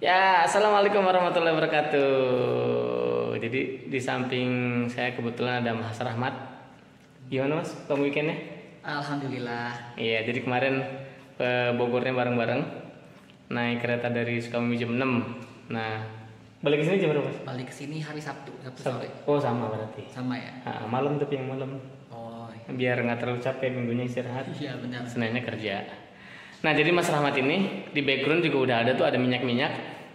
Ya, assalamualaikum warahmatullahi wabarakatuh. Jadi di samping saya kebetulan ada Mas Rahmat. Gimana Mas, kamu weekendnya? Alhamdulillah. Iya, jadi kemarin ke Bogornya bareng-bareng. Naik kereta dari Sukabumi jam 6. Nah, balik ke sini jam berapa Mas? Balik ke sini hari Sabtu sore. Oh sama berarti. Sama ya? Nah, malam tapi yang malam. Oh, Biar nggak terlalu capek minggunya istirahat. iya benar. Seninnya kerja. Nah, jadi Mas Rahmat ini di background juga udah ada tuh, ada minyak-minyak.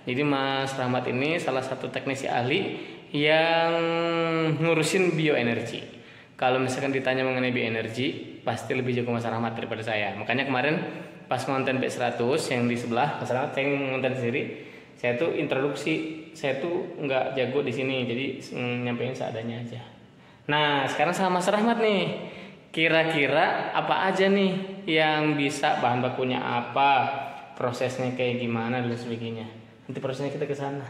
Jadi Mas Rahmat ini salah satu teknisi ahli yang ngurusin bioenergi. Kalau misalkan ditanya mengenai bioenergi, pasti lebih jago Mas Rahmat daripada saya. Makanya kemarin pas konten B100 yang di sebelah, Mas Rahmat saya ngonten sendiri. Saya tuh introduksi, saya tuh nggak jago di sini, jadi nyampein seadanya aja. Nah, sekarang sama Mas Rahmat nih. Kira-kira apa aja nih yang bisa, bahan bakunya apa, prosesnya kayak gimana dan sebagainya. Nanti prosesnya kita ke sana.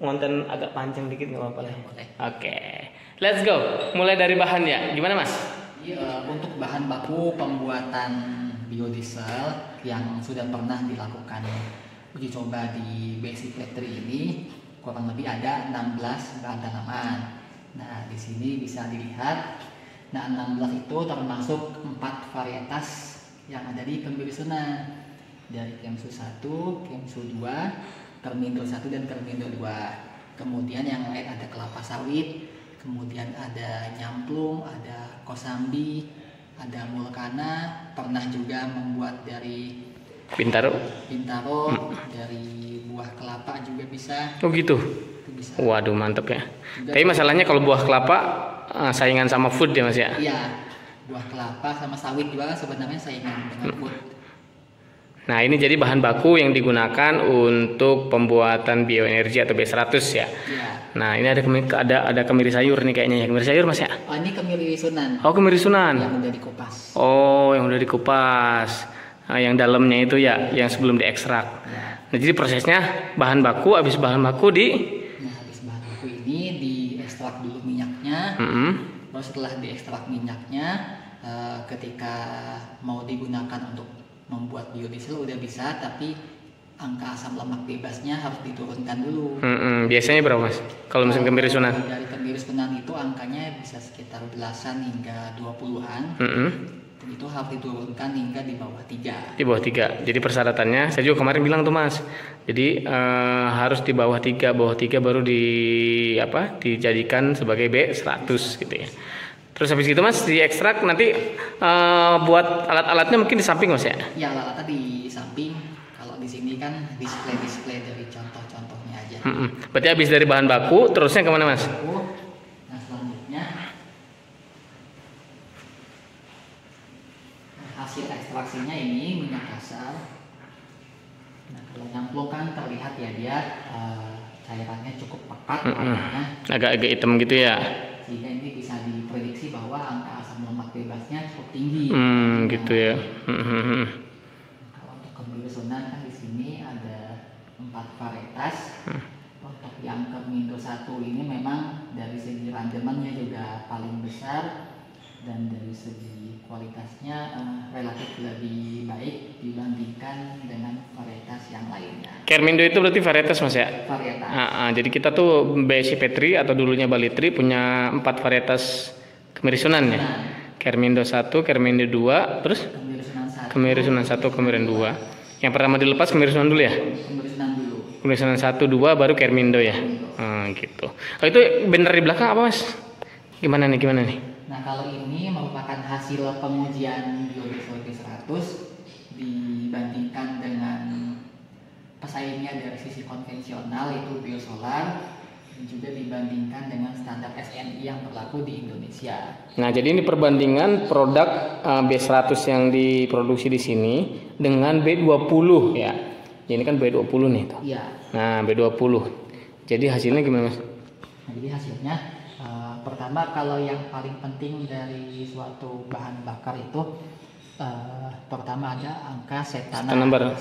Ngonten agak panjang dikit nggak apa-apa lah. Boleh. Oke, let's go. Mulai dari bahan ya. Gimana Mas? Iya, untuk bahan baku pembuatan biodiesel yang sudah pernah dilakukan uji coba di Basic Factory ini kurang lebih ada 16 bahan tanaman. Nah, di sini bisa dilihat. Nah, 16 itu termasuk 4 varietas yang ada di Kemirisunan. Dari Kemsu 1, Kemsu 2, Kermindo 1 dan Kermindo 2. Kemudian yang lain ada kelapa sawit, kemudian ada nyamplung, ada kosambi, ada mulkana, pernah juga membuat dari Bintaro. dari buah kelapa juga bisa. Oh gitu. Itu bisa. Waduh, mantep ya. Juga Tapi masalahnya kalau buah kelapa saingan sama food ya Mas ya. Iya, buah kelapa sama sawit juga sebenarnya saingan dengan food. Nah, ini jadi bahan baku yang digunakan untuk pembuatan bioenergi atau B100 ya. Iya. Nah, ini ada kemiri sayur nih kayaknya ya. Kemiri sayur Mas ya? Oh, ini kemiri sunan Oh, kemiri sunan. yang udah dikupas. Oh, yang udah dikupas. Nah, yang dalamnya itu ya, yang sebelum diekstrak. Ya. Nah, jadi prosesnya bahan baku, habis bahan baku Nah, habis bahan baku ini diekstrak dulu minyaknya. Lalu setelah diekstrak minyaknya, ketika mau digunakan untuk membuat biodiesel udah bisa, tapi angka asam lemak bebasnya harus diturunkan dulu. Biasanya berapa Mas? Kalau misalnya kemiri sunan? Dari kemiri sunan itu angkanya bisa sekitar belasan hingga 20-an. Dan itu harus diturunkan hingga di bawah 3. Di bawah 3. Jadi persyaratannya, saya juga kemarin bilang tuh Mas. Jadi harus di bawah 3, baru dijadikan sebagai B100 gitu ya. Terus habis itu Mas diekstrak, nanti buat alat-alatnya mungkin di samping Mas ya? Ya, alat-alatnya di samping. Kalau di sini kan display dari contoh-contohnya aja. Berarti habis dari bahan baku, terusnya kemana Mas? Nah, selanjutnya hasil ekstraksinya ini minyak kasar. Nah, kalau nyamplung kan terlihat ya dia cairannya cukup pekat warnanya. Agak-agak hitam gitu ya? Sehingga ini bisa diprediksi bahwa angka asam lemak bebasnya cukup tinggi. Gitu ya. Kalau untuk kemiri sunan kan di sini ada 4 varietas. Untuk yang Kermindo 1 ini memang dari segi randemannya juga paling besar dan dari segi kualitasnya relatif lebih baik dibandingkan dengan varietas yang lainnya. Kermindo itu berarti varietas Mas ya? Varietas. Jadi kita tuh BSI Petri atau dulunya Bali Tri punya 4 varietas kemiri sunan ya. Kermindo 1, Kermindo 2, terus kemiri sunan 1, kemiri 2. Yang pertama dilepas kemiri sunan dulu ya? Kemiri sunan dulu. Kemiri sunan 1, 2 baru Kermindo ya. Gitu. Oh, itu bener di belakang apa Mas? Gimana nih? Nah, kalau ini merupakan hasil pengujian biodiesel B100 dibandingkan dengan pesaingnya dari sisi konvensional yaitu biosolar, dan juga dibandingkan dengan standar SNI yang berlaku di Indonesia. Nah, jadi ini perbandingan produk B100 yang diproduksi di sini dengan B20 ya. Ini kan B20 nih tuh. Iya. Nah, B20. Jadi hasilnya gimana Mas? Nah, jadi hasilnya pertama, kalau yang paling penting dari suatu bahan bakar itu pertama ada angka setan number.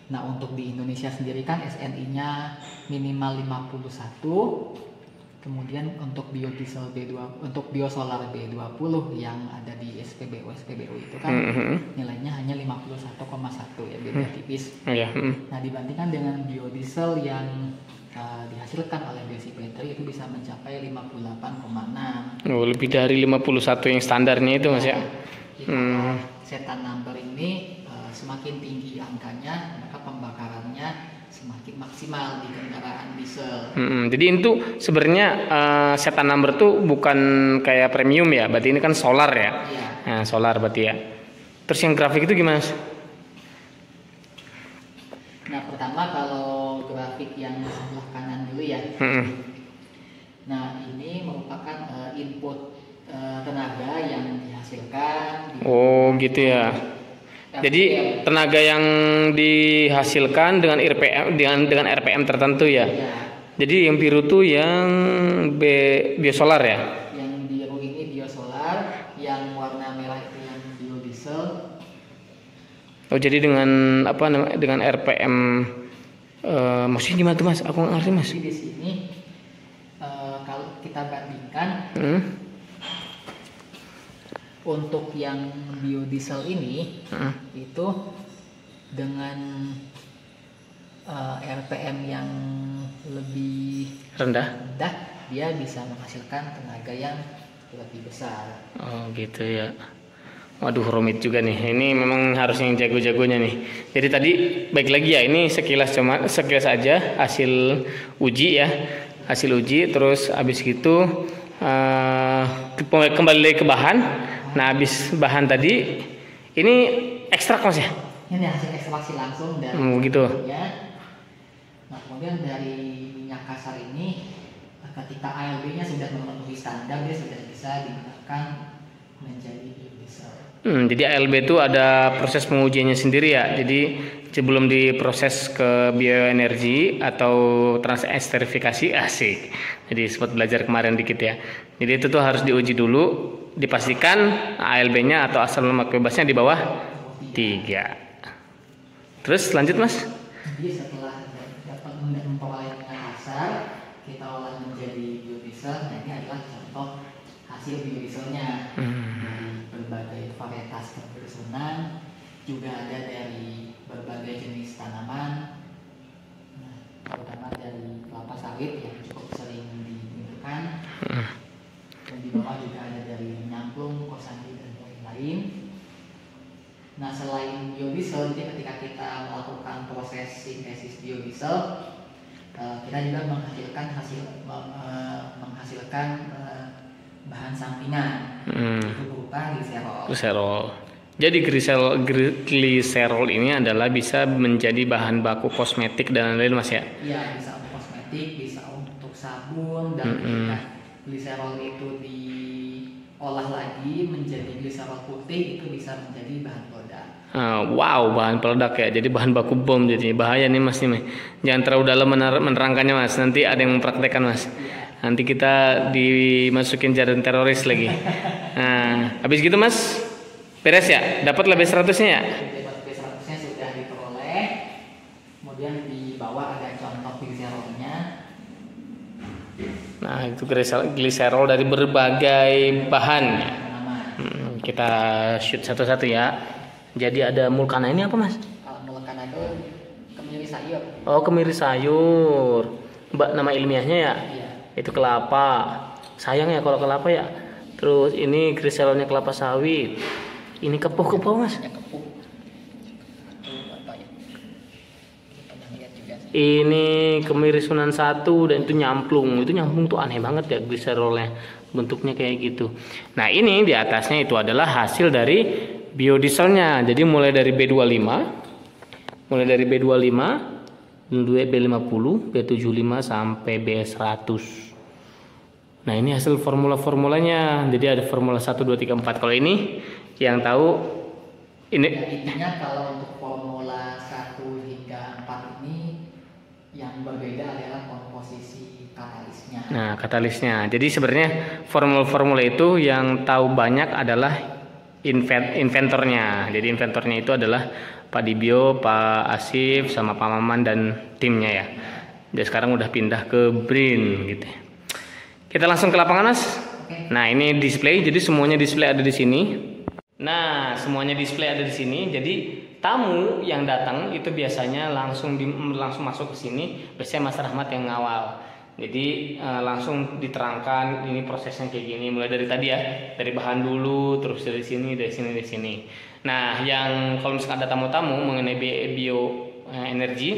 Nah, untuk di Indonesia sendiri kan SNI-nya minimal 51, Kemudian untuk biodiesel untuk biosolar B20 yang ada di SPBU itu kan nilainya hanya 51,1 ya, beda tipis. Nah, dibandingkan dengan biodiesel yang dihasilkan oleh Basic Battery itu bisa mencapai 58,6. Oh, lebih dari 51 yang standarnya itu Mas ya. Setan number ini semakin tinggi angkanya, maka pembakarannya semakin maksimal di kendaraan diesel. Jadi itu sebenarnya setan number tuh bukan kayak premium ya, berarti ini kan solar ya. Iya. Nah, solar berarti ya. Terus yang grafik itu gimana? Nah, pertama kalau grafik yang sebelah kanan dulu ya. Nah, ini merupakan input tenaga yang dihasilkan. Oh, gitu ya. Jadi tenaga yang dihasilkan dengan RPM tertentu ya. Jadi yang biru tuh yang biosolar ya. Yang biru ini biosolar, yang warna merah itu yang biodiesel. Oh, jadi dengan apa namanya? Dengan RPM maksudnya gimana tuh Mas? Aku nggak ngerti Mas. Jadi di sini kalau kita bandingkan untuk yang biodiesel ini itu dengan RPM yang lebih rendah, dia bisa menghasilkan tenaga yang lebih besar. Oh gitu ya. Waduh, rumit juga nih. Ini memang harus yang jago-jagonya nih. Jadi tadi baik lagi ya, ini sekilas aja hasil uji ya. Hasil uji, terus habis gitu kembali lagi ke bahan. Nah, habis bahan tadi ini ekstrak Mas ya? Ini hasil ekstraksi langsung dari gitu. Nah, kemudian dari minyak kasar ini ketika ALB-nya sudah memenuhi standar, dia sudah bisa digunakan menjadi biodiesel. Jadi ALB itu ada proses pengujiannya sendiri ya. Jadi sebelum diproses ke bioenergi atau transesterifikasi, asik. Jadi sempat belajar kemarin dikit ya. Jadi itu tuh harus diuji dulu, dipastikan ALB-nya atau asal lemak bebasnya di bawah 3. Terus lanjut Mas. Jadi setelah dapat memperoleh minyak kasar, kita olah menjadi biodiesel. Nah, ini adalah contoh hasil biodieselnya. Dari berbagai varietas kepesunan, juga ada dari berbagai jenis tanaman, terutama dari kelapa sawit yang cukup sering digunakan. Dan di bawah juga ada dari nyamplung, kosambi, dan lain-lain. Nah, selain biodiesel, jadi ketika kita melakukan proses sintesis biodiesel, kita juga menghasilkan bahan sampingan, itu berupa gliserol. Jadi gliserol ini adalah bisa menjadi bahan baku kosmetik dan lain-lain Mas ya? Iya, bisa untuk kosmetik, bisa untuk sabun, dan ketika gliserol itu diolah lagi menjadi gliserol putih, itu bisa menjadi bahan peledak. Wow, bahan peledak ya. Jadi bahan baku bom, jadi bahaya nih Mas nih. Jangan terlalu dalam menerangkannya Mas. Nanti ada yang mempraktekkan Mas. Nanti kita dimasukin jaring teroris lagi. Nah, habis gitu Mas, beres ya? Dapat lebih 100-nya ya? Lebih 100-nya sudah diperoleh. Kemudian di bawah ada contoh gliserolnya. Nah, itu gliserol dari berbagai bahan. Kita shoot satu-satu ya. Jadi ada mulkana ini apa Mas? Mulkana itu kemiri sayur. Oh, kemiri sayur. Mbak, nama ilmiahnya ya? Iya. Itu kelapa. Sayang ya kalau kelapa ya. Terus ini gliserolnya kelapa sawit. Ini kepuh Mas. Ini kemiri Sunan 1 dan itu nyamplung. Itu nyamplung tuh aneh banget ya gliserolnya. Bentuknya kayak gitu. Nah, ini di atasnya itu adalah hasil dari biodieselnya. Jadi mulai dari B25, B50, B75 sampai B100. Nah, ini hasil formulanya. Jadi ada formula 1 2 3 4. Kalau ini yang tahu ini ya, intinya kalau untuk formula 1 hingga 4 ini yang berbeda adalah komposisi katalisnya. Nah, katalisnya. Jadi sebenarnya formula itu yang tahu banyak adalah inventornya. Jadi inventornya itu adalah Pak Dibio, Pak Asif, sama Pak Maman dan timnya ya. Jadi sekarang udah pindah ke BRIN gitu. Kita langsung ke lapangan, Mas. Oke. Nah, ini display, jadi semuanya display ada di sini. Nah, semuanya display ada di sini. Jadi tamu yang datang itu biasanya langsung masuk ke sini. Biasanya Mas Rahmat yang ngawal. Jadi langsung diterangkan ini prosesnya kayak gini, mulai dari tadi ya, dari bahan dulu, terus dari sini, dari sini, dari sini. Nah, yang kalau misalkan ada tamu-tamu mengenai bioenergi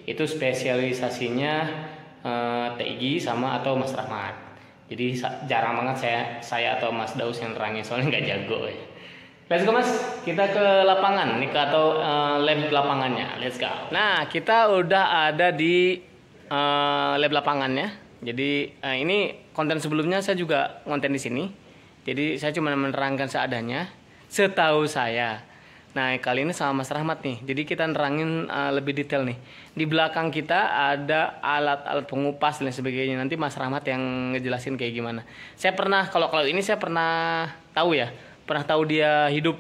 itu spesialisasinya TIG sama atau Mas Rahmat. Jadi jarang banget saya atau Mas Daus yang nerangin, soalnya nggak jago ya. Let's go Mas, kita ke lapangan nih atau lab lapangannya. Let's go. Nah, kita udah ada di lab lapangannya. Jadi ini konten sebelumnya saya juga konten di sini. Jadi saya cuma menerangkan seadanya, setahu saya. Nah, kali ini sama Mas Rahmat nih. Jadi kita nerangin lebih detail nih. Di belakang kita ada alat-alat pengupas dan sebagainya. Nanti Mas Rahmat yang ngejelasin kayak gimana. Saya pernah kalau ini saya pernah tahu ya. Pernah tahu dia hidup.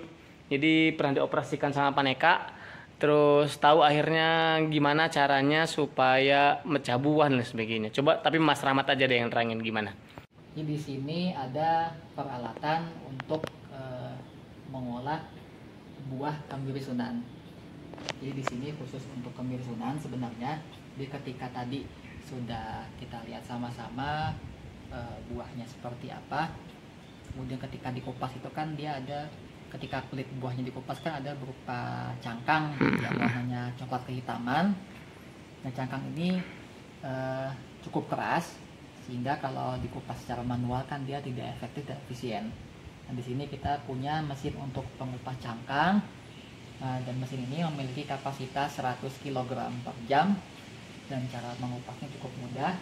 Jadi pernah dioperasikan sama Paneka. Terus tahu akhirnya gimana caranya supaya mecah buah dan sebagainya. Coba tapi Mas Rahmat aja deh yang nerangin gimana. Jadi di sini ada peralatan untuk mengolah buah kemiri Sunan. Jadi di sini khusus untuk kemiri Sunan sebenarnya. Jadi ketika tadi sudah kita lihat sama-sama buahnya seperti apa. Kemudian ketika dikupas itu kan dia ada, ketika kulit buahnya dikupas kan ada berupa cangkang yang warnanya coklat kehitaman. Nah, cangkang ini cukup keras sehingga kalau dikupas secara manual kan dia tidak efektif dan efisien. Nah, di sini kita punya mesin untuk pengupas cangkang, dan mesin ini memiliki kapasitas 100 kg per jam dan cara mengupasnya cukup mudah.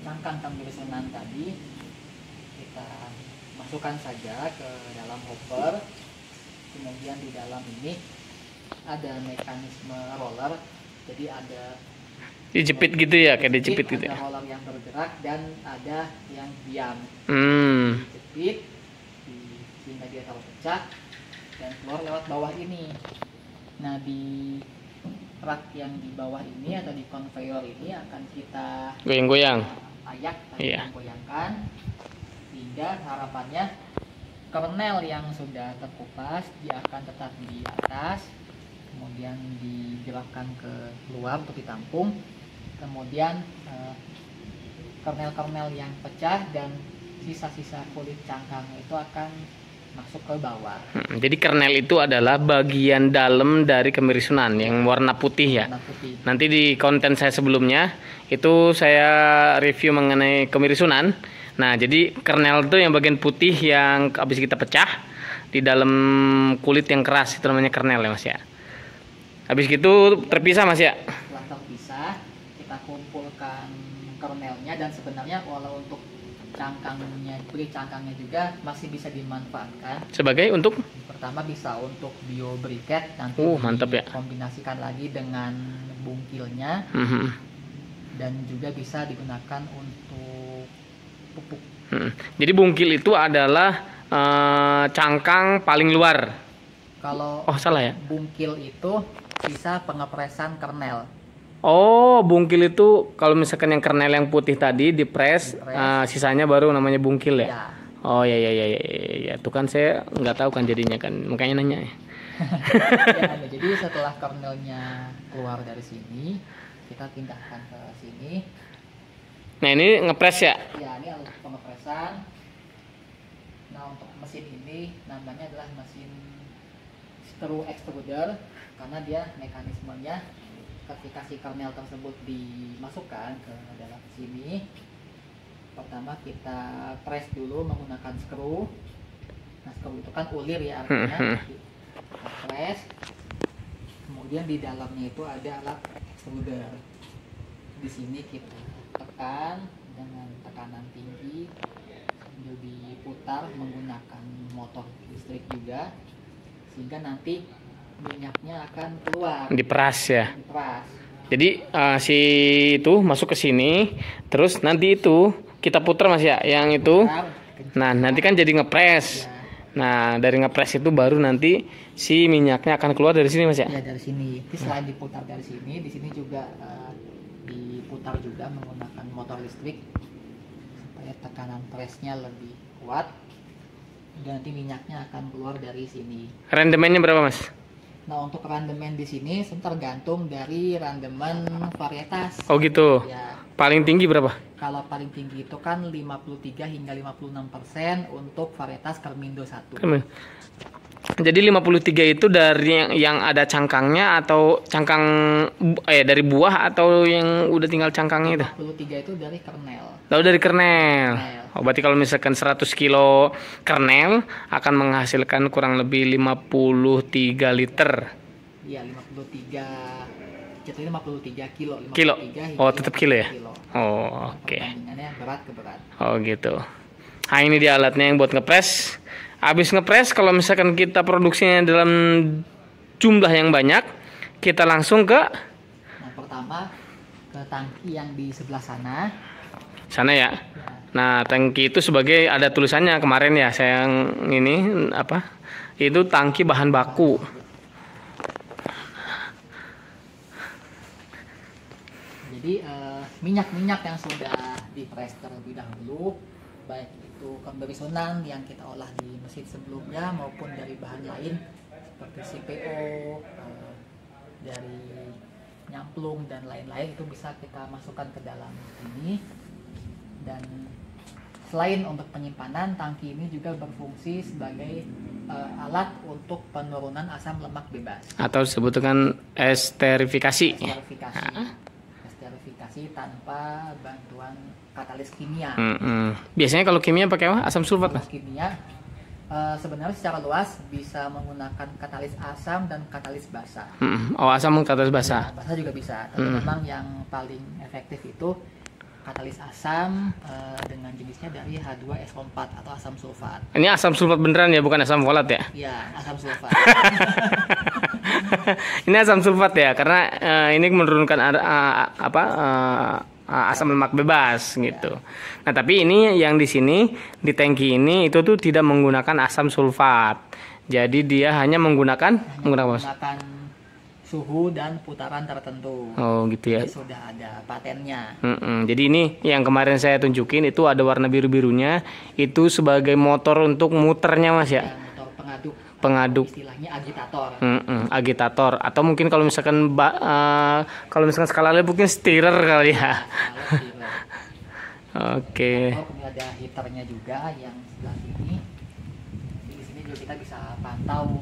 Cangkang kemiri Sunan tadi kita masukkan saja ke dalam hopper, kemudian di dalam ini ada mekanisme roller, jadi ada Dijepit gitu ya, kayak dijepit gitu ya. Ada roller yang bergerak dan ada yang diam. Dijepit sehingga dia terpecah dan keluar lewat bawah ini. Nah, di rak yang di bawah ini atau di conveyor ini akan kita Goyang-goyang. ayak dan goyangkan sehingga harapannya kernel yang sudah terkupas dia akan tetap di atas, kemudian digerakkan ke luar untuk ditampung. Kemudian kernel-kernel yang pecah dan sisa-sisa kulit cangkang itu akan masuk ke bawah. Jadi kernel itu adalah bagian dalam dari kemiri Sunan yang warna putih ya. Warna putih. Nanti di konten saya sebelumnya itu saya review mengenai kemiri Sunan. Nah, jadi kernel itu yang bagian putih yang habis kita pecah di dalam kulit yang keras, itu namanya kernel ya Mas ya. Habis gitu terpisah Mas ya. Setelah terpisah, kita kumpulkan kernelnya dan sebenarnya walau untuk kulit cangkangnya juga masih bisa dimanfaatkan. Sebagai untuk? Pertama bisa untuk bio briquette, nanti mantap ya. Kombinasikan lagi dengan bungkilnya. Dan juga bisa digunakan untuk pupuk. Jadi bungkil itu adalah cangkang paling luar. Kalau salah ya? Bungkil itu sisa pengepresan kernel. Oh, bungkil itu kalau misalkan yang kernel yang putih tadi dipres, sisanya baru namanya bungkil ya? Ya. Oh ya. Tuh kan saya nggak tahu kan jadinya kan, makanya nanya ya. Jadi setelah kernelnya keluar dari sini, kita pindahkan ke sini. Nah ini ngepres ya? Ya, ini alat pengepresan. Nah, untuk mesin ini namanya adalah mesin screw extruder karena dia mekanismenya ketika si kernel tersebut dimasukkan ke dalam sini, pertama kita press dulu menggunakan screw. Nah, screw itu kan ulir ya artinya. Kita press, kemudian di dalamnya itu ada alat extruder. Di sini kita tekan dengan tekanan tinggi sambil diputar menggunakan motor listrik juga sehingga nanti minyaknya akan keluar. Diperas ya. Diperas. Jadi si itu masuk ke sini, terus nanti itu kita putar Mas ya, yang itu. Nah, nanti kan jadi ngepres. Ya. Nah, dari ngepres itu baru nanti si minyaknya akan keluar dari sini Mas ya. Ya, dari sini. Jadi selain diputar dari sini, di sini juga diputar juga menggunakan motor listrik ya, tekanan presnya lebih kuat dan nanti minyaknya akan keluar dari sini. Randemennya berapa mas? Nah untuk randemen di sini tergantung dari randemen varietas. Oh gitu. Ya, Paling tinggi berapa? kalau paling tinggi itu kan 53 hingga 56% untuk varietas Kermindo 1. Jadi 53 itu dari yang ada cangkangnya atau cangkang dari buah atau yang udah tinggal cangkangnya itu? 53 itu dari kernel. Lalu dari kernel. Oh, berarti kalau misalkan 100 kilo kernel akan menghasilkan kurang lebih 53 liter. Iya, 53. Jatuhnya 53 kilo. 53 Kilo. hingga Oh, tetap kilo ya? kilo. Oh, oke. Perbandingannya berat ke berat. Oh, gitu. Nah, ini dia alatnya yang buat ngepres. Habis ngepres, kalau misalkan kita produksinya dalam jumlah yang banyak, kita langsung ke Nah, pertama ke tangki yang di sebelah sana. sana ya. Ya, Nah, tangki itu sebagai ada tulisannya kemarin ya, saya yang ini apa? Itu tangki bahan baku. jadi minyak-minyak yang sudah dipres terlebih dahulu, baik itu kondorisonan yang kita olah di mesin sebelumnya maupun dari bahan lain seperti CPO, dari nyamplung dan lain-lain, itu bisa kita masukkan ke dalam ini. Dan selain untuk penyimpanan, tangki ini juga berfungsi sebagai alat untuk penurunan asam lemak bebas. Atau disebutkan esterifikasi. Esterifikasi tanpa bantuan katalis kimia. Biasanya kalau kimia pakai apa? Asam sulfat mas? Kimia sebenarnya secara luas bisa menggunakan katalis asam dan katalis basa. Oh, asam katalis basa. Basa juga bisa, tapi memang yang paling efektif itu katalis asam dengan jenisnya dari H2SO4 atau asam sulfat. Ini asam sulfat beneran ya, bukan asam folat ya? Iya, asam sulfat. Ini asam sulfat ya, karena ini menurunkan asam lemak bebas gitu. Nah, tapi ini yang di sini di tangki ini itu tuh tidak menggunakan asam sulfat. Jadi dia hanya menggunakan suhu dan putaran tertentu. Oh, gitu ya. Jadi sudah ada patennya. Jadi ini yang kemarin saya tunjukin itu ada warna biru-birunya, itu sebagai motor untuk muternya mas ya. Motor pengaduk. Pengaduk. Istilahnya agitator. Agitator atau mungkin kalau misalkan skala lab mungkin stirrer kali ya. Oke. Kemudian ada heaternya juga yang sebelah sini. Di sini juga kita bisa pantau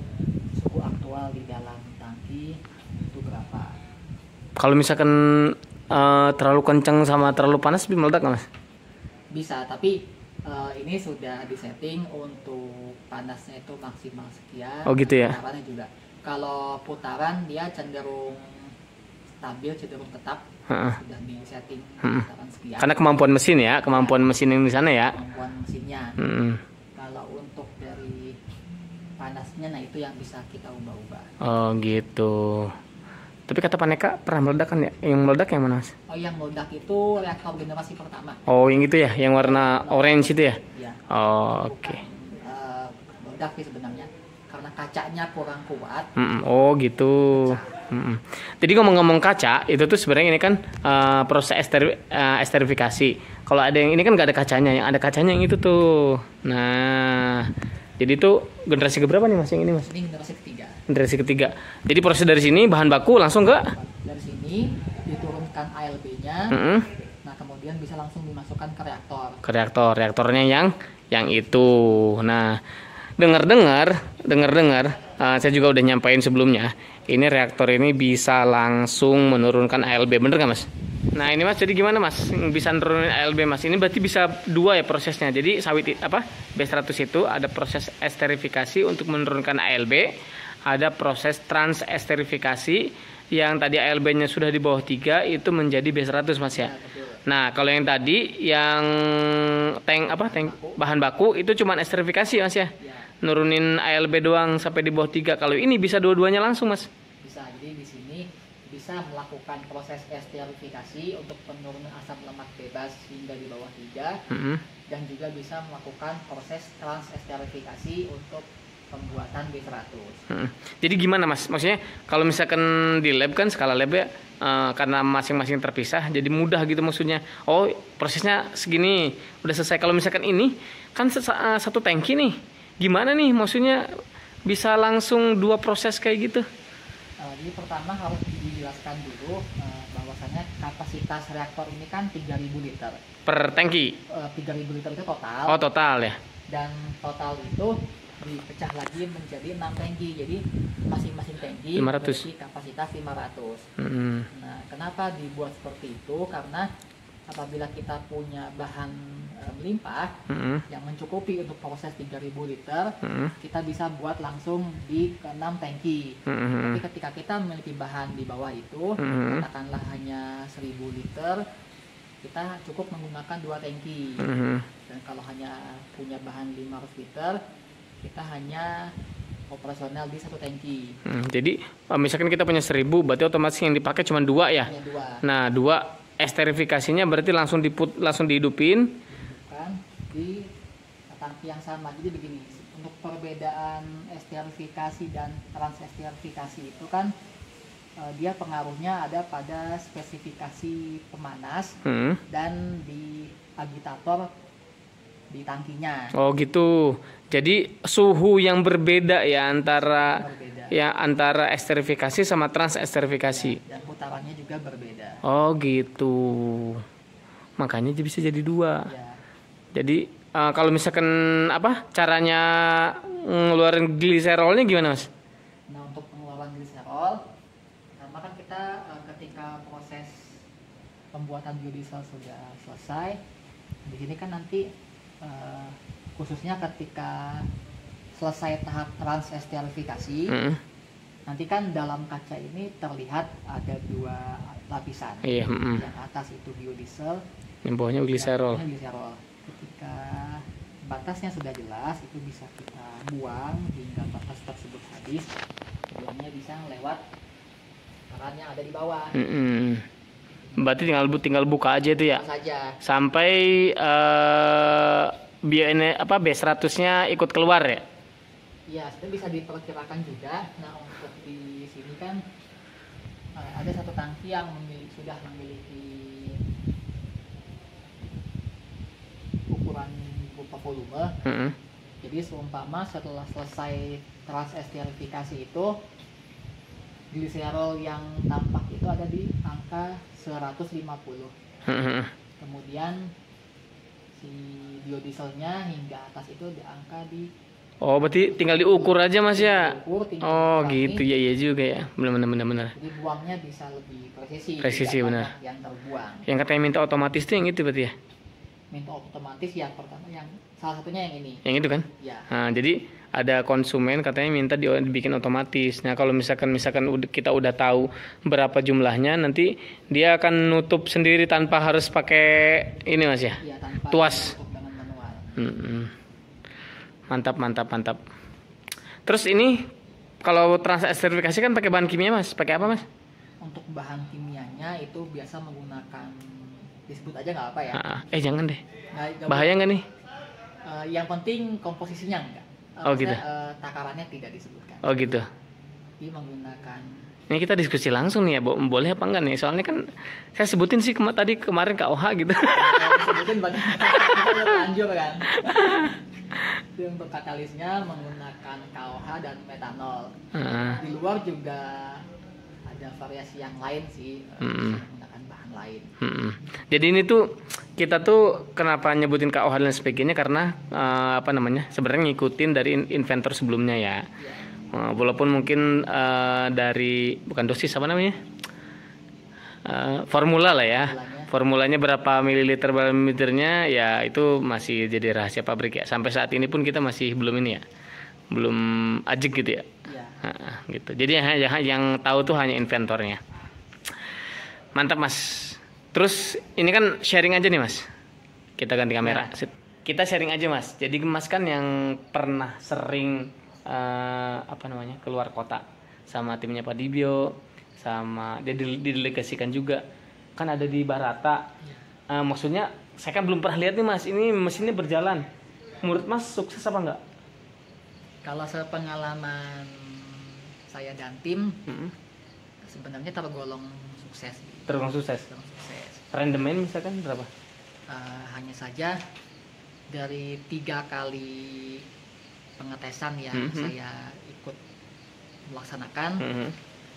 suhu aktual di dalam tangki itu berapa. Kalau misalkan terlalu kencang sama terlalu panas bisa meledak nggak mas? Bisa, tapi ini sudah disetting untuk panasnya itu maksimal sekian. Oh gitu ya. Putarannya juga. Kalau putaran dia cenderung stabil, cenderung tetap. Sudah disetting putaran sekian. Karena kemampuan mesin ya, kemampuan mesin yang di sana ya. Kemampuan mesinnya. Kalau untuk dari panasnya, nah itu yang bisa kita ubah-ubah. Oh gitu. Tapi kata Paneka pernah meledak kan ya? Yang meledak yang mana mas? Oh, yang meledak itu reaktor generasi pertama. Oh yang itu ya, yang warna orange itu ya? Iya. Oh oke. Meledak sih sebenarnya karena kacanya kurang kuat. Oh gitu. Jadi ngomong-ngomong kaca itu tuh sebenarnya ini kan proses esterifikasi. Kalau ada yang ini kan nggak ada kacanya, yang ada kacanya yang itu tuh. Nah, jadi itu generasi keberapa nih mas yang ini mas? Ini generasi ketiga. Generasi ketiga. Jadi proses dari sini bahan baku langsung ke? Dari sini diturunkan ALB-nya. Nah kemudian bisa langsung dimasukkan ke reaktor. Ke reaktor, reaktornya yang itu. Nah, dengar-dengar, saya juga udah nyampain sebelumnya. Ini reaktor ini bisa langsung menurunkan ALB, bener nggak mas? Nah ini mas, jadi gimana mas bisa nurunin ALB mas? Ini berarti bisa dua ya prosesnya. Jadi sawit B100 itu ada proses esterifikasi untuk menurunkan ALB, ada proses trans esterifikasi yang tadi ALB-nya sudah di bawah 3 itu menjadi B100 mas ya. Nah kalau yang tadi yang tank bahan baku itu cuma esterifikasi mas ya. Nurunin ALB doang sampai di bawah 3. Kalau ini bisa dua-duanya langsung mas? Bisa, jadi di sini bisa melakukan proses esterifikasi untuk penurunan asam lemak bebas hingga di bawah 3. Dan juga bisa melakukan proses trans esterifikasi untuk pembuatan B100. Jadi gimana mas? Maksudnya kalau misalkan di lab kan skala lab ya karena masing-masing terpisah jadi mudah gitu maksudnya. Oh, prosesnya segini udah selesai. Kalau misalkan ini kan satu tangki nih, gimana nih maksudnya bisa langsung 2 proses kayak gitu? Jadi pertama harus dijelaskan dulu bahwasannya kapasitas reaktor ini kan 3.000 liter Per tangki? 3.000 liter itu total. Oh, total ya? Dan total itu dipecah lagi menjadi 6 tangki. Jadi masing-masing tangki 500. memiliki kapasitas 500. Nah, kenapa dibuat seperti itu? Karena apabila kita punya bahan melimpah yang mencukupi untuk proses 3.000 liter, kita bisa buat langsung di 6 tangki. Tapi ketika kita memiliki bahan di bawah itu, katakanlah hanya 1.000 liter, kita cukup menggunakan 2 tangki. Dan kalau hanya punya bahan 500 liter, kita hanya operasional di 1 tangki. Jadi misalkan kita punya 1.000, berarti otomatis yang dipakai cuma 2 ya? Hanya 2. Nah, 2 esterifikasinya berarti langsung dihidupin Bukan di tangki yang sama. Jadi begini, untuk perbedaan esterifikasi dan transesterifikasi itu kan dia pengaruhnya ada pada spesifikasi pemanas dan di agitator di tangkinya. Oh gitu. Jadi suhu yang berbeda ya antara antara esterifikasi sama transesterifikasi. Dan putarannya juga berbeda. Oh gitu. Makanya bisa jadi 2. Ya. Jadi kalau misalkan caranya ngeluarin gliserolnya gimana, Mas? Nah, untuk pengeluaran gliserol, pertama kan kita ketika proses pembuatan biodiesel sudah selesai, di sini kan nanti khususnya ketika selesai tahap transesterifikasi, nanti kan dalam kaca ini terlihat ada 2 lapisan. Iya. Yang atas itu biodiesel, Yang bawahnya gliserol. Ketika batasnya sudah jelas, itu bisa kita buang hingga batas tersebut habis. Buangnya bisa lewat keran yang ada di bawah. Berarti tinggal buka aja itu ya. Saja. Sampai B100-nya ikut keluar ya. Iya, itu bisa diperkirakan juga. Nah, untuk di sini kan ada 1 tangki yang sudah memiliki ukuran berupa volume. Jadi seumpama setelah selesai transesterifikasi itu, gliserol yang tampak itu ada di angka 150. Kemudian si biodieselnya hingga atas itu di angka di. Oh, berarti tinggal diukur aja, Mas ya. Oh, gitu ya, iya juga ya. Benar. Jadi buangnya bisa lebih presisi. Presisi benar. Yang terbuang. Yang katanya minta otomatis tuh yang itu berarti ya. Minta otomatis ya, pertama yang salah satunya yang ini. Yang itu kan? Ya. Nah, jadi ada konsumen katanya minta dibikin otomatis. Nah, kalau misalkan kita udah tahu berapa jumlahnya, nanti dia akan nutup sendiri tanpa harus pakai ini, Mas ya. Iya, tanpa tuas. dengan manual. Mantap. Terus ini kalau transesterifikasi kan pakai bahan kimia, Mas? Pakai apa, Mas? Untuk bahan kimianya itu biasa menggunakan, disebut aja nggak apa ya? Jangan deh. Nggak bahaya nggak nih? Yang penting komposisinya enggak. Gitu. Takarannya tidak disebutkan. Oh gitu. Dia menggunakan. Ini kita diskusi langsung nih ya, boleh apa enggak nih? Soalnya kan saya sebutin sih kemarin KOH gitu. Sebutin kita lanjut kan. Jadi untuk katalisnya menggunakan KOH dan metanol. Di luar juga ada variasi yang lain sih, menggunakan bahan lain. Jadi ini tuh kita tuh kenapa nyebutin KOH dan sebagainya karena sebenarnya ngikutin dari inventor sebelumnya ya. Walaupun mungkin dari bukan dosis formula lah ya. Formulanya berapa mililiternya ya itu masih jadi rahasia pabrik ya. Sampai saat ini pun kita masih belum ajek gitu ya. Gitu. Jadi yang tahu tuh hanya inventornya. Mantap, Mas. Terus ini kan sharing aja nih, Mas. Kita ganti kamera. Kita sharing aja, Mas. Jadi Mas kan yang pernah sering keluar kota sama timnya Pak Dibio, sama dia didelegasikan juga. Kan ada di Barata. Maksudnya saya kan belum pernah lihat nih, Mas. Ini mesinnya berjalan. Menurut Mas sukses apa enggak? Kalau sepengalaman saya dan tim, sebenarnya tergolong sukses. Tergolong sukses. Tergolong sukses. Rendemen misalkan berapa? Hanya saja dari 3 kali pengetesan yang saya ikut melaksanakan,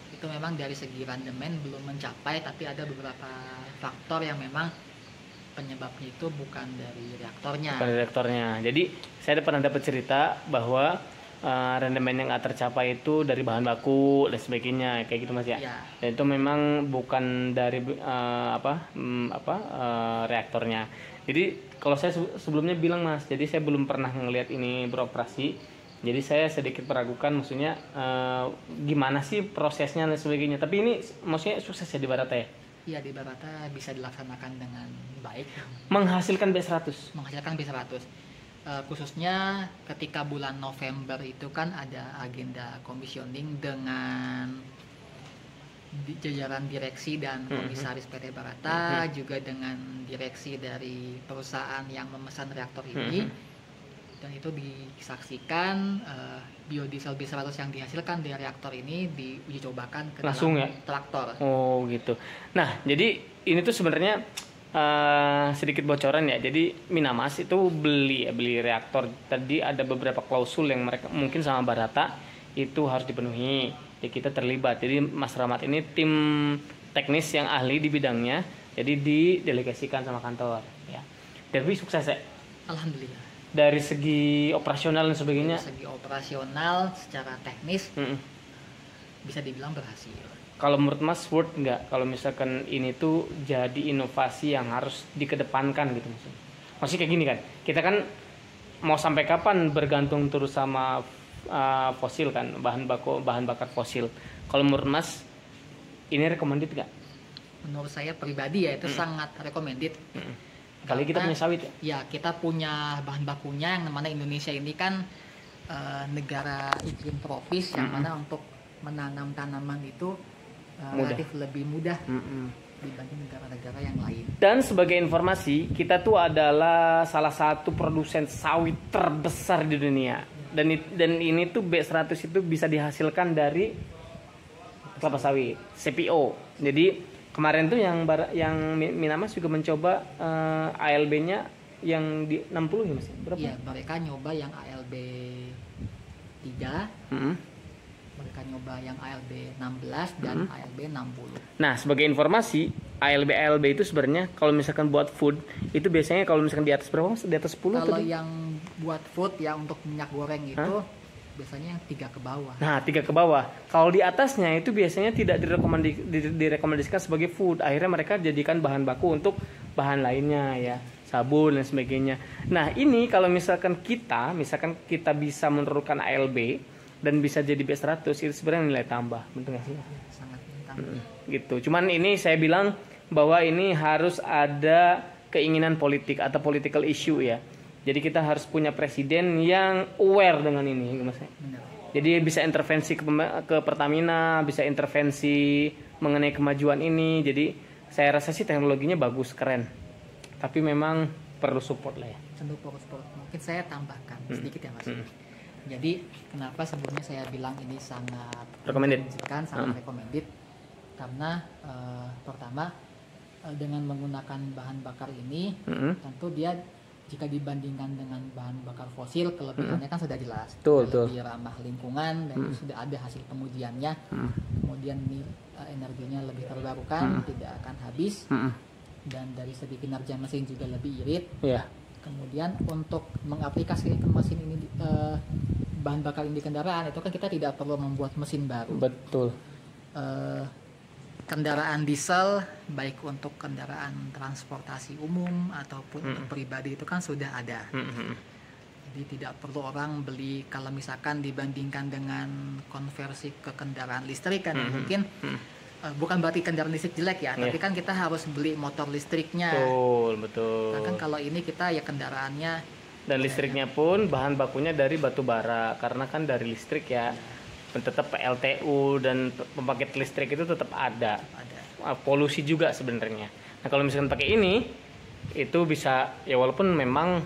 itu memang dari segi rendemen belum mencapai, tapi ada beberapa faktor yang memang penyebabnya itu bukan dari reaktornya. Bukan dari reaktornya. Jadi saya pernah dapat cerita bahwa rendemen yang nggak tercapai itu dari bahan baku dan sebagainya, kayak gitu Mas ya. Ya. Dan itu memang bukan dari reaktornya. Jadi kalau saya sebelumnya bilang Mas, jadi saya belum pernah ngelihat ini beroperasi. Jadi saya sedikit meragukan, maksudnya gimana sih prosesnya dan sebagainya. Tapi ini maksudnya sukses ya di Barata ya? Iya, di Barata bisa dilaksanakan dengan baik. Menghasilkan B100. Menghasilkan B100. Khususnya ketika bulan November itu kan ada agenda commissioning dengan jajaran direksi dan komisaris PT Barata, juga dengan direksi dari perusahaan yang memesan reaktor ini. Dan itu disaksikan biodiesel B100 yang dihasilkan dari reaktor ini diuji cobakan ke langsung dalam ya? traktor. Oh gitu. Nah jadi ini tuh sebenarnya sedikit bocoran ya. Jadi Minamas itu beli reaktor. Tadi ada beberapa klausul yang mereka mungkin sama Barata itu harus dipenuhi. Ya kita terlibat. Jadi Mas Rahmat ini tim teknis yang ahli di bidangnya. Jadi didelegasikan sama kantor. Ya. Tapi sukses ya. Alhamdulillah. Dari segi operasional dan sebagainya. Dari segi operasional, secara teknis bisa dibilang berhasil. Kalau menurut Mas worth nggak kalau misalkan ini tuh jadi inovasi yang harus dikedepankan gitu maksudnya? Maksudnya kayak gini kan, kita kan mau sampai kapan bergantung terus sama fosil kan, bahan bakar fosil. Kalau menurut Mas ini recommended nggak? Menurut saya pribadi ya itu sangat recommended. Kali kita punya sawit ya? Ya, kita punya bahan bakunya yang mana Indonesia ini kan negara iklim tropis yang mana untuk menanam tanaman itu relatif lebih mudah dibanding negara-negara yang lain. Dan sebagai informasi, kita tuh adalah salah satu produsen sawit terbesar di dunia. Dan ini tuh B100 itu bisa dihasilkan dari kelapa sawit, CPO. Jadi kemarin tuh yang Minamas juga mencoba ALB-nya yang di 60 ya Mas? Berapa? Iya, mereka nyoba yang ALB 3. Mereka nyoba yang ALB 16 dan ALB 60. Nah, sebagai informasi, ALB itu sebenarnya kalau misalkan buat food itu biasanya kalau misalkan di atas berapa Mas? Di atas 10 Kalau tadi? yang buat food yang untuk minyak goreng itu biasanya yang 3 ke bawah. Nah, 3 ke bawah. Kalau di atasnya itu biasanya tidak direkomendasikan sebagai food. Akhirnya mereka jadikan bahan baku untuk bahan lainnya ya, sabun dan sebagainya. Nah, ini kalau misalkan kita bisa menurunkan ALB dan bisa jadi B100 itu sebenarnya nilai tambah, betul nggak sih? Sangat tambah. Gitu. Cuman ini saya bilang bahwa ini harus ada keinginan politik atau political issue ya. Jadi kita harus punya presiden yang aware dengan ini, Mas. Benar. Jadi bisa intervensi ke Pertamina, bisa intervensi mengenai kemajuan ini. Jadi saya rasa sih teknologinya bagus, keren. Tapi memang perlu support lah ya. Tentu perlu support. Mungkin saya tambahkan sedikit ya Mas. Jadi kenapa sebelumnya saya bilang ini sangat Recommended. sangat recommended karena pertama dengan menggunakan bahan bakar ini tentu dia jika dibandingkan dengan bahan bakar fosil kelebihannya kan sudah jelas. Lebih ramah lingkungan dan sudah ada hasil pengujiannya. Kemudian ini energinya lebih terbarukan, tidak akan habis. Dan dari segi kinerja mesin juga lebih irit. Kemudian untuk mengaplikasikan mesin ini bahan bakar ini di kendaraan itu kan kita tidak perlu membuat mesin baru. Betul. Kendaraan diesel baik untuk kendaraan transportasi umum ataupun untuk pribadi itu kan sudah ada. Jadi tidak perlu orang beli, kalau misalkan dibandingkan dengan konversi ke kendaraan listrik kan mungkin bukan berarti kendaraan listrik jelek ya, tapi kan kita harus beli motor listriknya. Betul. Nah, kan kalau ini kita ya kendaraannya dan listriknya pun bahan bakunya dari batu bara karena kan dari listrik ya. Tetap PLTU dan pembangkit listrik itu tetap ada. Polusi juga sebenarnya. Nah kalau misalkan pakai ini itu bisa ya walaupun memang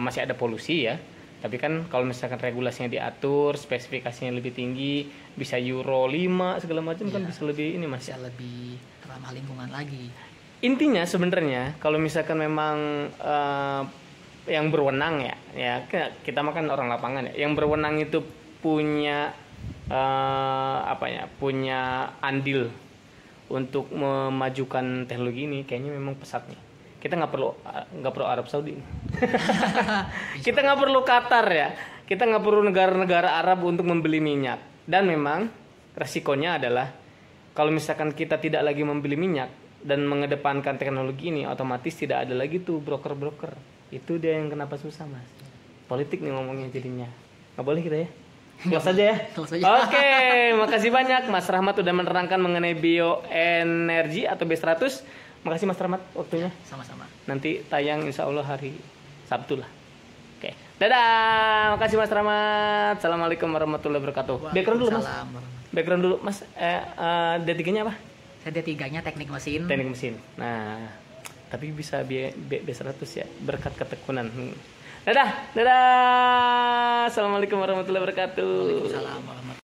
masih ada polusi ya, Tapi kan kalau misalkan regulasinya diatur, spesifikasinya lebih tinggi, bisa Euro 5 segala macam kan bisa lebih ini Mas. Bisa lebih ramah lingkungan lagi. Intinya sebenarnya kalau misalkan memang yang berwenang ya kita makan orang lapangan ya, yang berwenang itu punya punya andil untuk memajukan teknologi ini, kayaknya memang pesat nih. Kita nggak perlu Arab Saudi. Kita nggak perlu Qatar ya. Kita nggak perlu negara-negara Arab untuk membeli minyak. Dan memang resikonya adalah kalau misalkan kita tidak lagi membeli minyak dan mengedepankan teknologi ini, otomatis tidak ada lagi tuh broker-broker. Itu dia yang kenapa susah Mas. Politik nih ngomongnya jadinya. Nggak boleh kita ya. Close aja ya. Oke, makasih banyak Mas Rahmat udah menerangkan mengenai bioenergi atau B100. Makasih Mas Rahmat waktunya. Sama-sama. Nanti tayang insya Allah hari Sabtu lah. Oke, dadah. Makasih Mas Rahmat. Assalamualaikum warahmatullahi wabarakatuh. Background dulu Mas. Background dulu Mas. D3-nya apa? Saya D3-nya teknik mesin. Teknik mesin. Nah, tapi bisa B100 ya, berkat ketekunan. Dadah. Assalamualaikum warahmatullahi wabarakatuh. Waalaikumsalam warahmatullahi wabarakatuh.